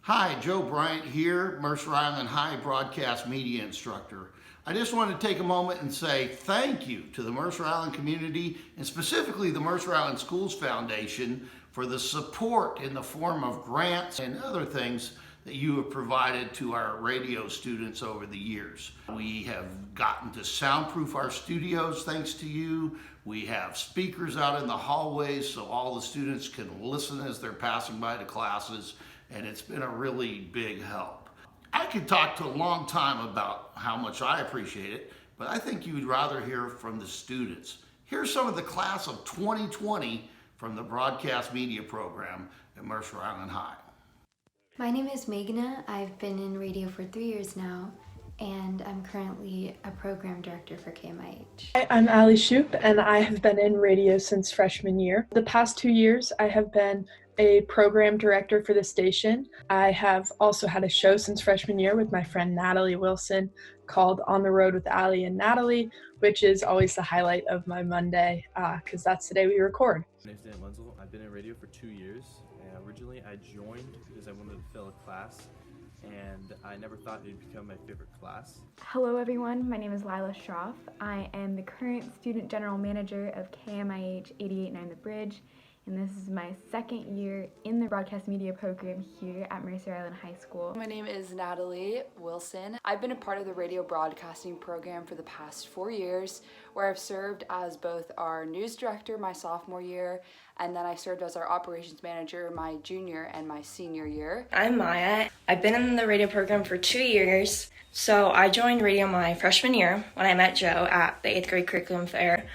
Hi, Joe Bryant here, Mercer Island High broadcast media instructor. I just want to take a moment and say thank you to the Mercer Island community and specifically the Mercer Island Schools Foundation for the support in the form of grants and other things that you have provided to our radio students over the years. We have gotten to soundproof our studios thanks to you. We have speakers out in the hallways so all the students can listen as they're passing by to classes, and it's been a really big help. I could talk to a long time about how much I appreciate it, but I think you would rather hear from the students. Here's some of the class of 2020 from the broadcast media program at Mercer Island High. My name is Meghna. I've been in radio for 3 years now, and I'm currently a program director for KMIH. Hi, I'm Ali Shoup, and I have been in radio since freshman year. The past 2 years, I have been a program director for the station. I have also had a show since freshman year with my friend Natalie Wilson called On the Road with Ali and Natalie, which is always the highlight of my Monday because that's the day we record. My name is Dan Wenzel. I've been in radio for 2 years. And originally I joined because I wanted to fill a class, and I never thought it'd become my favorite class. Hello everyone, my name is Lila Schroff. I am the current student general manager of KMIH 889 The Bridge, and this is my second year in the broadcast media program here at Mercer Island High School. My name is Natalie Wilson. I've been a part of the radio broadcasting program for the past 4 years, where I've served as both our news director my sophomore year, and then I served as our operations manager my junior and my senior year. I'm Maya. I've been in the radio program for 2 years. So I joined radio my freshman year when I met Joe at the 8th grade curriculum fair.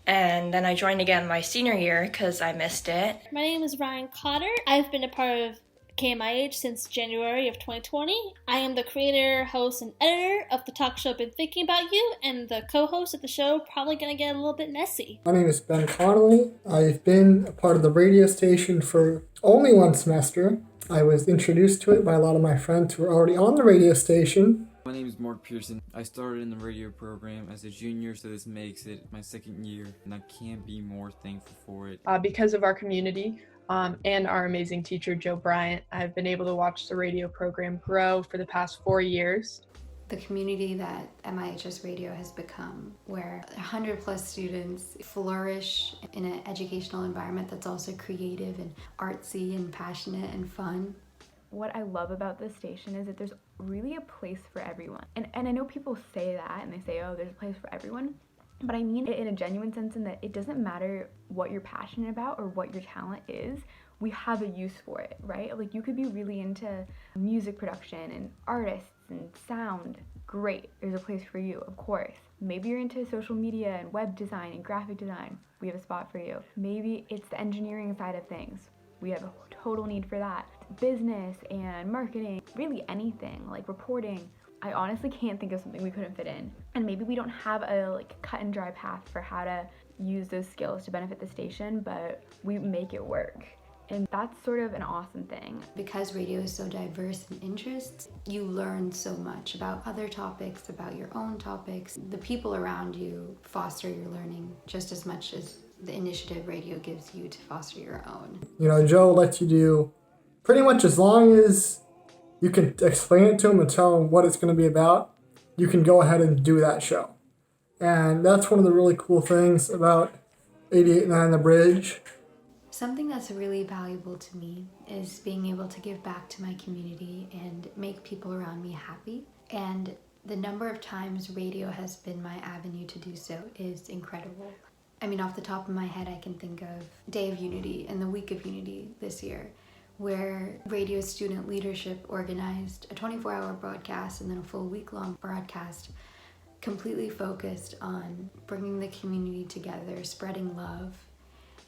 And then I joined again my senior year because I missed it. My name is Ryan Cotter. I've been a part of KMIH since January of 2020. I am the creator, host, and editor of the talk show Been Thinking About You, and the co-host of the show, probably gonna get a little bit messy. My name is Ben Connolly. I've been a part of the radio station for only one semester. I was introduced to it by a lot of my friends who were already on the radio station. My name is Mark Pearson. I started in the radio program as a junior, so this makes it my second year, and I can't be more thankful for it. Because of our community and our amazing teacher, Joe Bryant, I've been able to watch the radio program grow for the past 4 years. The community that MIHS radio has become, where 100 plus students flourish in an educational environment that's also creative and artsy and passionate and fun. What I love about this station is that there's really a place for everyone. And I know people say that and they say, oh, there's a place for everyone. But I mean it in a genuine sense in that it doesn't matter what you're passionate about or what your talent is. We have a use for it, right? Like you could be really into music production and artists and sound. Great, there's a place for you, of course. Maybe you're into social media and web design and graphic design. We have a spot for you. Maybe it's the engineering side of things. We have a total need for that. Business and marketing, really anything, like reporting. I honestly can't think of something we couldn't fit in. And maybe we don't have a cut and dry path for how to use those skills to benefit the station, but we make it work. And that's sort of an awesome thing. Because radio is so diverse in interests, you learn so much about other topics, about your own topics. The people around you foster your learning just as much as the initiative radio gives you to foster your own. Joe lets you do pretty much as long as you can explain it to him and tell him what it's going to be about, you can go ahead and do that show. And that's one of the really cool things about 889 The Bridge. Something that's really valuable to me is being able to give back to my community and make people around me happy. And the number of times radio has been my avenue to do so is incredible. I mean, off the top of my head, I can think of Day of Unity and the Week of Unity this year, where radio student leadership organized a 24-hour broadcast and then a full week-long broadcast completely focused on bringing the community together, spreading love.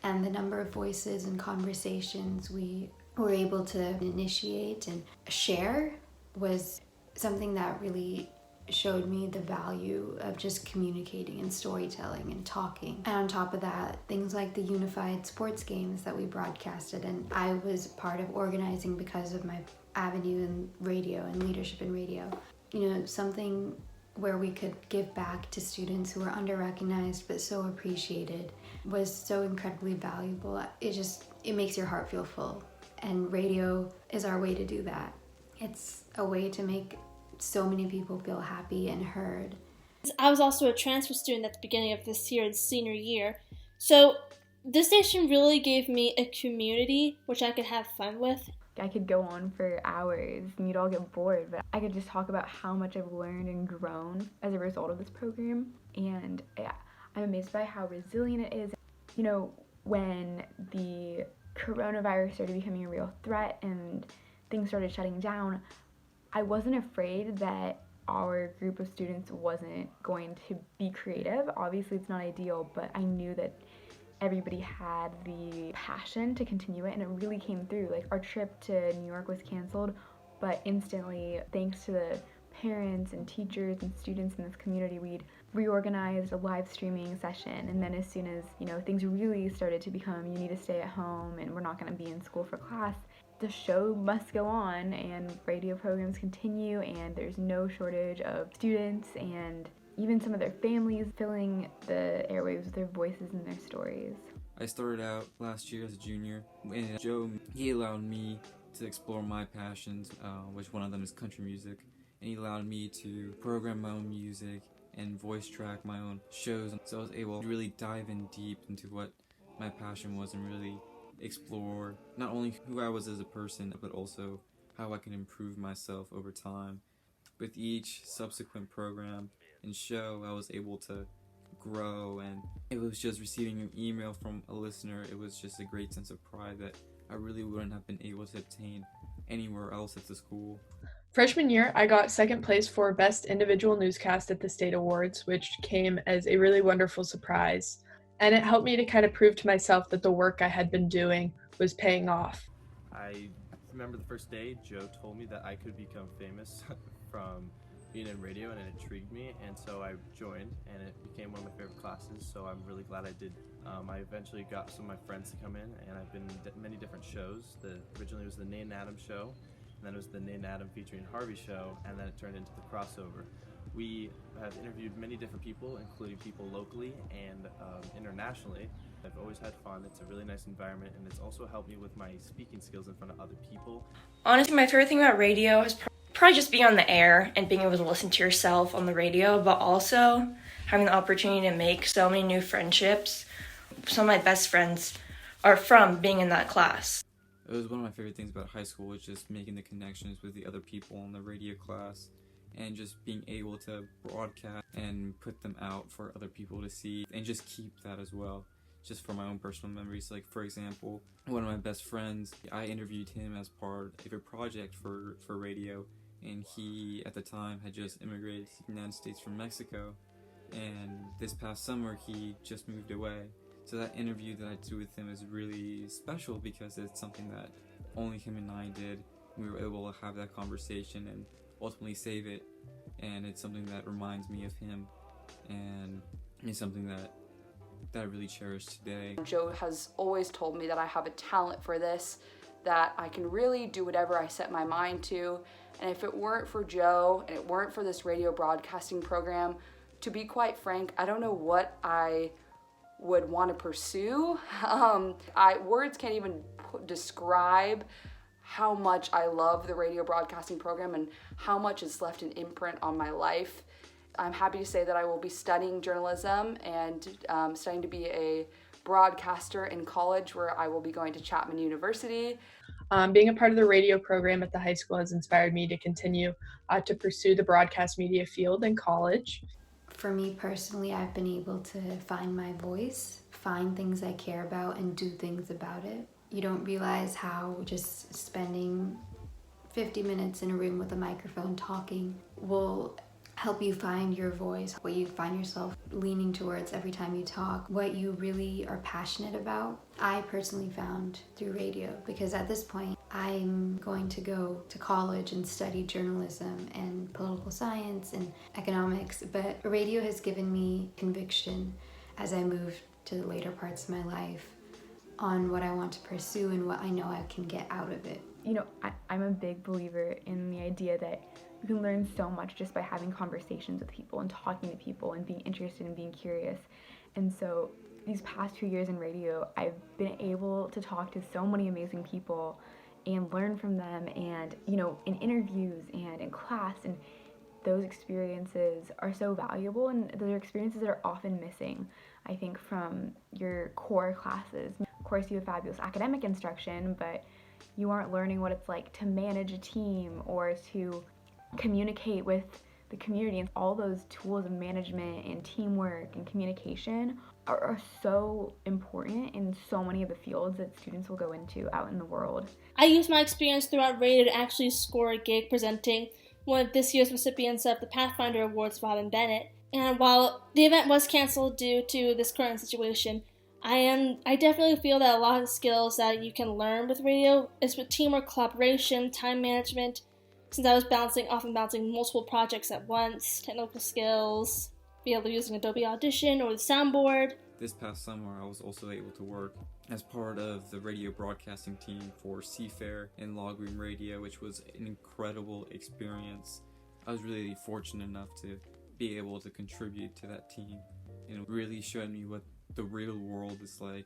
And the number of voices and conversations we were able to initiate and share was something that really showed me the value of just communicating and storytelling and talking. And on top of that, things like the unified sports games that we broadcasted, and I was part of organizing because of my avenue in radio and leadership in radio. Something where we could give back to students who were under-recognized but so appreciated was so incredibly valuable. It makes your heart feel full, and radio is our way to do that. It's a way to make so many people feel happy and heard. I was also a transfer student at the beginning of this year, senior year, so this station really gave me a community which I could have fun with. I could go on for hours and you'd all get bored, but I could just talk about how much I've learned and grown as a result of this program. And yeah, I'm amazed by how resilient it is. You know, when the coronavirus started becoming a real threat and things started shutting down, I wasn't afraid that our group of students wasn't going to be creative. Obviously it's not ideal, but I knew that everybody had the passion to continue it, and it really came through. Like, our trip to New York was canceled, but instantly, thanks to the parents and teachers and students in this community, we'd reorganized a live streaming session. And then as soon as, you know, things really started to become, you need to stay at home and we're not going to be in school for class, the show must go on and radio programs continue, and there's no shortage of students and even some of their families filling the airwaves with their voices and their stories. I started out last year as a junior, and Joe, he allowed me to explore my passions, which one of them is country music, and he allowed me to program my own music and voice track my own shows, so I was able to really dive in deep into what my passion was and really explore not only who I was as a person, but also how I can improve myself over time. With each subsequent program and show, I was able to grow, and it was just receiving an email from a listener. It was just a great sense of pride that I really wouldn't have been able to obtain anywhere else at the school. Freshman year, I got second place for Best Individual Newscast at the State Awards, which came as a really wonderful surprise. And it helped me to kind of prove to myself that the work I had been doing was paying off. I remember the first day Joe told me that I could become famous from being in radio, and it intrigued me, and so I joined, and it became one of my favorite classes, so I'm really glad I did. I eventually got some of my friends to come in, and I've been in many different shows. Originally it was the Nate and Adam show, and then it was the Nate and Adam featuring Harvey show, and then it turned into the crossover. We have interviewed many different people, including people locally and internationally. I've always had fun. It's a really nice environment, and it's also helped me with my speaking skills in front of other people. Honestly, my favorite thing about radio is probably just being on the air and being able to listen to yourself on the radio, but also having the opportunity to make so many new friendships. Some of my best friends are from being in that class. It was one of my favorite things about high school, was just making the connections with the other people in the radio class and just being able to broadcast and put them out for other people to see and just keep that as well, just for my own personal memories. Like, for example, one of my best friends, I interviewed him as part of a project for radio, and he at the time had just immigrated to the United States from Mexico, and this past summer he just moved away. So that interview that I do with him is really special because it's something that only him and I did. We were able to have that conversation and ultimately save it, and it's something that reminds me of him, and it's something that I really cherish today. Joe has always told me that I have a talent for this, that I can really do whatever I set my mind to, and if it weren't for Joe and it weren't for this radio broadcasting program, to be quite frank, I don't know what I would want to pursue. Words can't even describe how much I love the radio broadcasting program and how much it's left an imprint on my life. I'm happy to say that I will be studying journalism and studying to be a broadcaster in college, where I will be going to Chapman University. Being a part of the radio program at the high school has inspired me to continue to pursue the broadcast media field in college. For me personally, I've been able to find my voice, find things I care about, and do things about it. You don't realize how just spending 50 minutes in a room with a microphone talking will help you find your voice, what you find yourself leaning towards every time you talk, what you really are passionate about. I personally found through radio, because at this point I'm going to go to college and study journalism and political science and economics, but radio has given me conviction as I move to the later parts of my life on what I want to pursue and what I know I can get out of it. You know, I'm a big believer in the idea that you can learn so much just by having conversations with people and talking to people and being interested and being curious. And so these past 2 years in radio, I've been able to talk to so many amazing people and learn from them, and in interviews and in class, and those experiences are so valuable, and those are experiences that are often missing, I think, from your core classes. Of course, you have fabulous academic instruction, but you aren't learning what it's like to manage a team or to communicate with the community. And all those tools of management and teamwork and communication are so important in so many of the fields that students will go into out in the world. I used my experience throughout radio to actually score a gig presenting one of this year's recipients of the Pathfinder Awards, Robin Bennett. And while the event was canceled due to this current situation, I definitely feel that a lot of the skills that you can learn with radio is with teamwork, collaboration, time management, since I was often balancing multiple projects at once, technical skills, be able to using Adobe Audition or the soundboard. This past summer, I was also able to work as part of the radio broadcasting team for Seafair and Log Room Radio, which was an incredible experience. I was really fortunate enough to be able to contribute to that team, and it really showed me what the real world is like.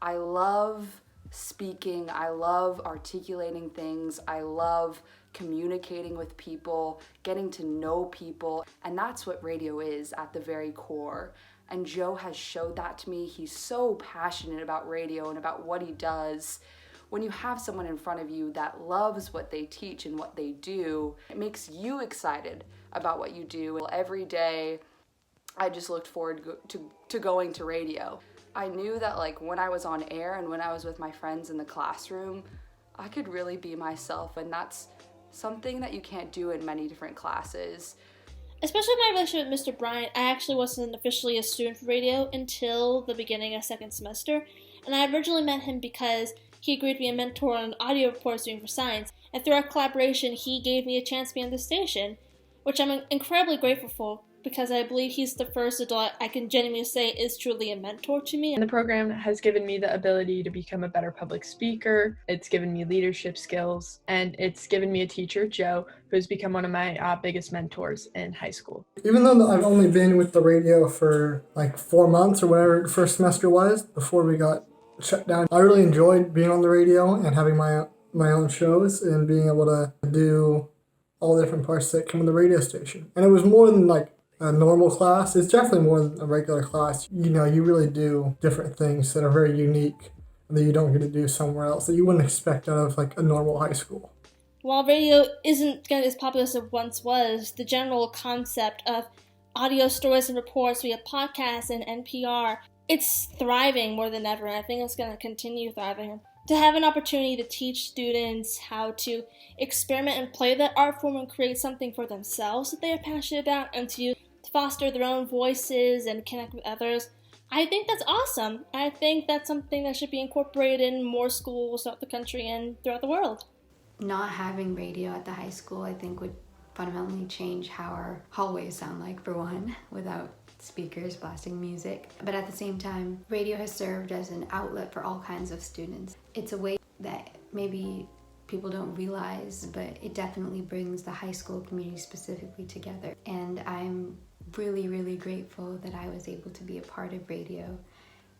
I love speaking, I love articulating things, I love communicating with people, getting to know people, and that's what radio is at the very core. And Joe has showed that to me. He's so passionate about radio and about what he does. When you have someone in front of you that loves what they teach and what they do, it makes you excited about what you do. Every day, I just looked forward to going to radio. I knew that when I was on air and when I was with my friends in the classroom, I could really be myself, and that's something that you can't do in many different classes. Especially my relationship with Mr. Bryant, I actually wasn't officially a student for radio until the beginning of second semester, and I originally met him because he agreed to be a mentor on an audio report I was doing for science, and through our collaboration, he gave me a chance to be on the station, which I'm incredibly grateful for, because I believe he's the first adult I can genuinely say is truly a mentor to me. And the program has given me the ability to become a better public speaker. It's given me leadership skills, and it's given me a teacher, Joe, who's become one of my biggest mentors in high school. Even though I've only been with the radio for 4 months or whatever the first semester was before we got shut down, I really enjoyed being on the radio and having my own shows and being able to do all the different parts that come in the radio station. And it was more than a normal class. It's definitely more than a regular class. You really do different things that are very unique and that you don't get to do somewhere else that you wouldn't expect out of a normal high school. While radio isn't as popular as it once was, the general concept of audio stories and reports via podcasts and NPR, it's thriving more than ever, and I think it's going to continue thriving. To have an opportunity to teach students how to experiment and play that art form and create something for themselves that they are passionate about, and to foster their own voices and connect with others, I think that's awesome. I think that's something that should be incorporated in more schools throughout the country and throughout the world. Not having radio at the high school, I think, would fundamentally change how our hallways sound like, for one, without speakers blasting music. But at the same time, radio has served as an outlet for all kinds of students. It's a way that maybe people don't realize, but it definitely brings the high school community specifically together. And I'm really, really grateful that I was able to be a part of radio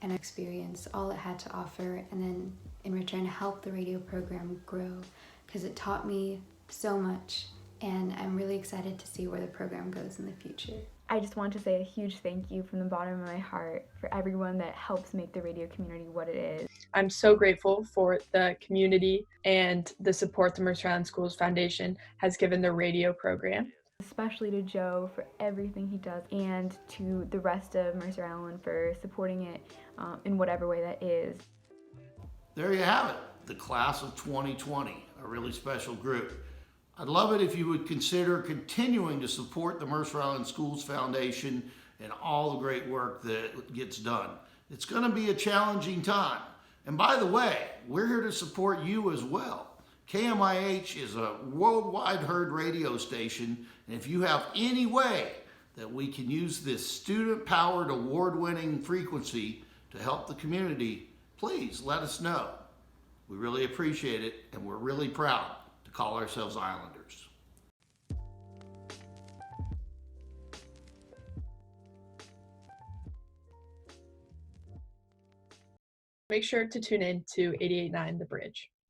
and experience all it had to offer, and then in return help the radio program grow, because it taught me so much, and I'm really excited to see where the program goes in the future. I just want to say a huge thank you from the bottom of my heart for everyone that helps make the radio community what it is. I'm so grateful for the community and the support the Mercer Island Schools Foundation has given the radio program. Especially to Joe for everything he does, and to the rest of Mercer Island for supporting it in whatever way that is. There you have it, the class of 2020, a really special group. I'd love it if you would consider continuing to support the Mercer Island Schools Foundation and all the great work that gets done. It's going to be a challenging time. And by the way, we're here to support you as well. KMIH is a worldwide heard radio station, and if you have any way that we can use this student-powered, award-winning frequency to help the community, please let us know. We really appreciate it, and we're really proud to call ourselves Islanders. Make sure to tune in to 88.9 The Bridge.